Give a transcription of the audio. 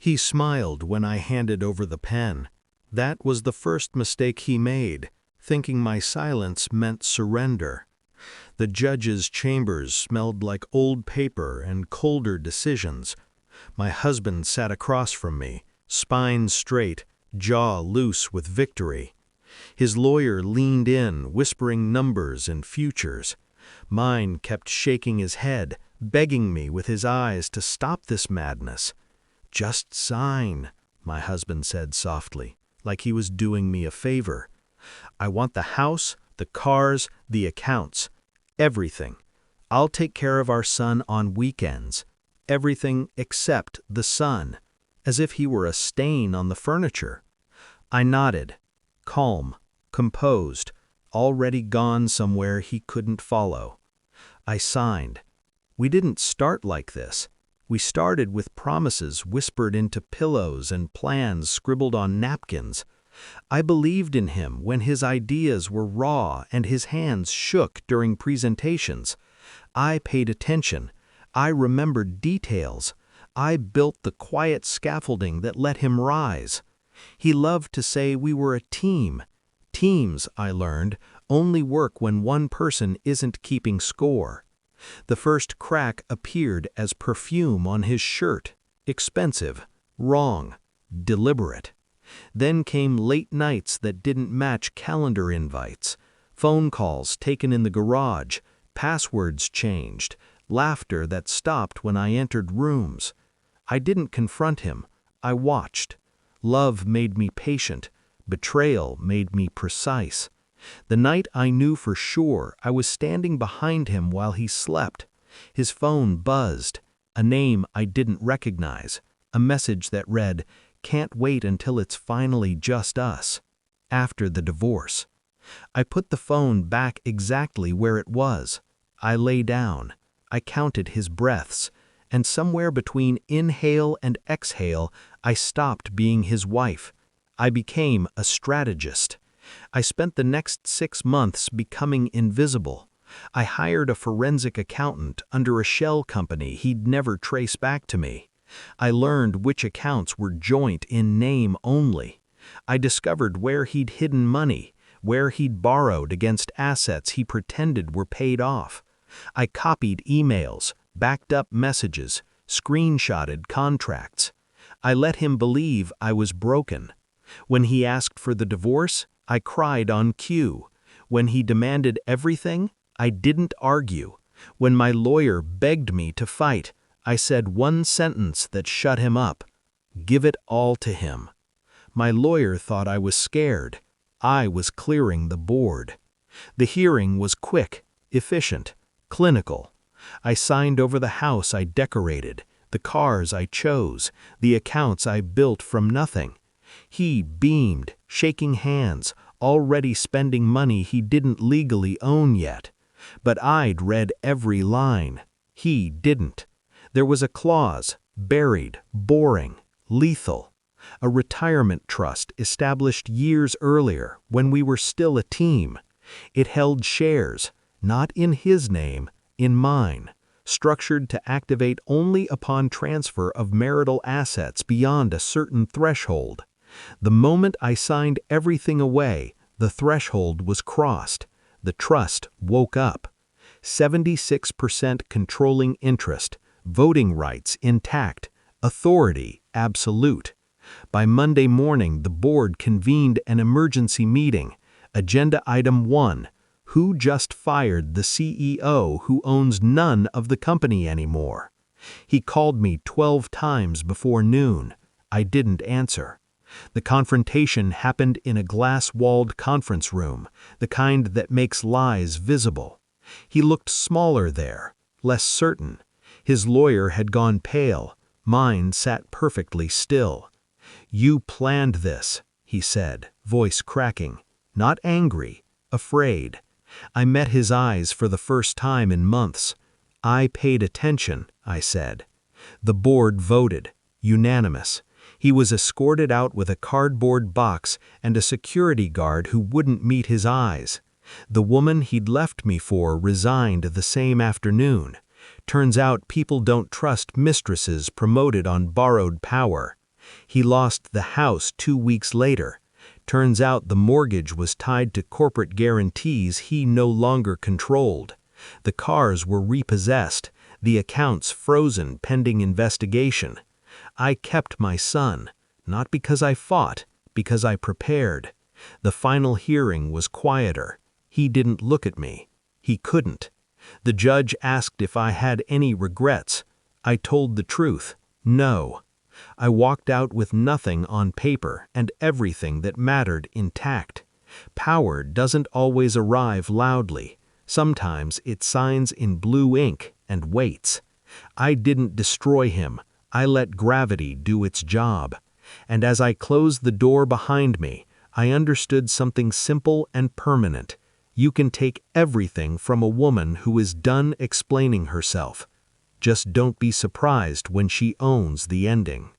He smiled when I handed over the pen. That was the first mistake he made, thinking my silence meant surrender. The judge's chambers smelled like old paper and colder decisions. My husband sat across from me, spine straight, jaw loose with victory. His lawyer leaned in, whispering numbers and futures. Mine kept shaking his head, begging me with his eyes to stop this madness. "Just sign," my husband said softly, like he was doing me a favor. "I want the house, the cars, the accounts, everything. I'll take care of our son on weekends. Everything except the son," as if he were a stain on the furniture. I nodded, calm, composed, already gone somewhere he couldn't follow. I signed. We didn't start like this. We started with promises whispered into pillows and plans scribbled on napkins. I believed in him when his ideas were raw and his hands shook during presentations. I paid attention. I remembered details. I built the quiet scaffolding that let him rise. He loved to say we were a team. Teams, I learned, only work when one person isn't keeping score. The first crack appeared as perfume on his shirt. Expensive, wrong, deliberate. Then came late nights that didn't match calendar invites, phone calls taken in the garage, passwords changed, laughter that stopped when I entered rooms. I didn't confront him. I watched. Love made me patient. Betrayal made me precise. The night I knew for sure, I was standing behind him while he slept. His phone buzzed. A name I didn't recognize. A message that read, "Can't wait until it's finally just us." After the divorce. I put the phone back exactly where it was. I lay down. I counted his breaths. And somewhere between inhale and exhale, I stopped being his wife. I became a strategist. I spent the next 6 months becoming invisible. I hired a forensic accountant under a shell company he'd never trace back to me. I learned which accounts were joint in name only. I discovered where he'd hidden money, where he'd borrowed against assets he pretended were paid off. I copied emails, backed up messages, screenshotted contracts. I let him believe I was broken. When he asked for the divorce, I cried on cue. When he demanded everything, I didn't argue. When my lawyer begged me to fight, I said one sentence that shut him up. Give it all to him. My lawyer thought I was scared. I was clearing the board. The hearing was quick, efficient, clinical. I signed over the house I decorated, the cars I chose, the accounts I built from nothing. He beamed, shaking hands, already spending money he didn't legally own yet. But I'd read every line. He didn't. There was a clause, buried, boring, lethal. A retirement trust established years earlier when we were still a team. It held shares, not in his name, in mine, structured to activate only upon transfer of marital assets beyond a certain threshold. The moment I signed everything away, the threshold was crossed. The trust woke up. 76% controlling interest, voting rights intact, authority absolute. By Monday morning, the board convened an emergency meeting. Agenda item 1. Who just fired the CEO who owns none of the company anymore? He called me 12 times before noon. I didn't answer. The confrontation happened in a glass-walled conference room, the kind that makes lies visible. He looked smaller there, less certain. His lawyer had gone pale. Mine sat perfectly still. "You planned this," he said, voice cracking. Not angry, afraid. I met his eyes for the first time in months. "I paid attention," I said. The board voted, unanimous. He was escorted out with a cardboard box and a security guard who wouldn't meet his eyes. The woman he'd left me for resigned the same afternoon. Turns out people don't trust mistresses promoted on borrowed power. He lost the house 2 weeks later. Turns out the mortgage was tied to corporate guarantees he no longer controlled. The cars were repossessed, the accounts frozen pending investigation. I kept my son, not because I fought, because I prepared. The final hearing was quieter. He didn't look at me. He couldn't. The judge asked if I had any regrets. I told the truth. No. I walked out with nothing on paper and everything that mattered intact. Power doesn't always arrive loudly. Sometimes it signs in blue ink and waits. I didn't destroy him. I let gravity do its job. And as I closed the door behind me, I understood something simple and permanent. You can take everything from a woman who is done explaining herself. Just don't be surprised when she owns the ending.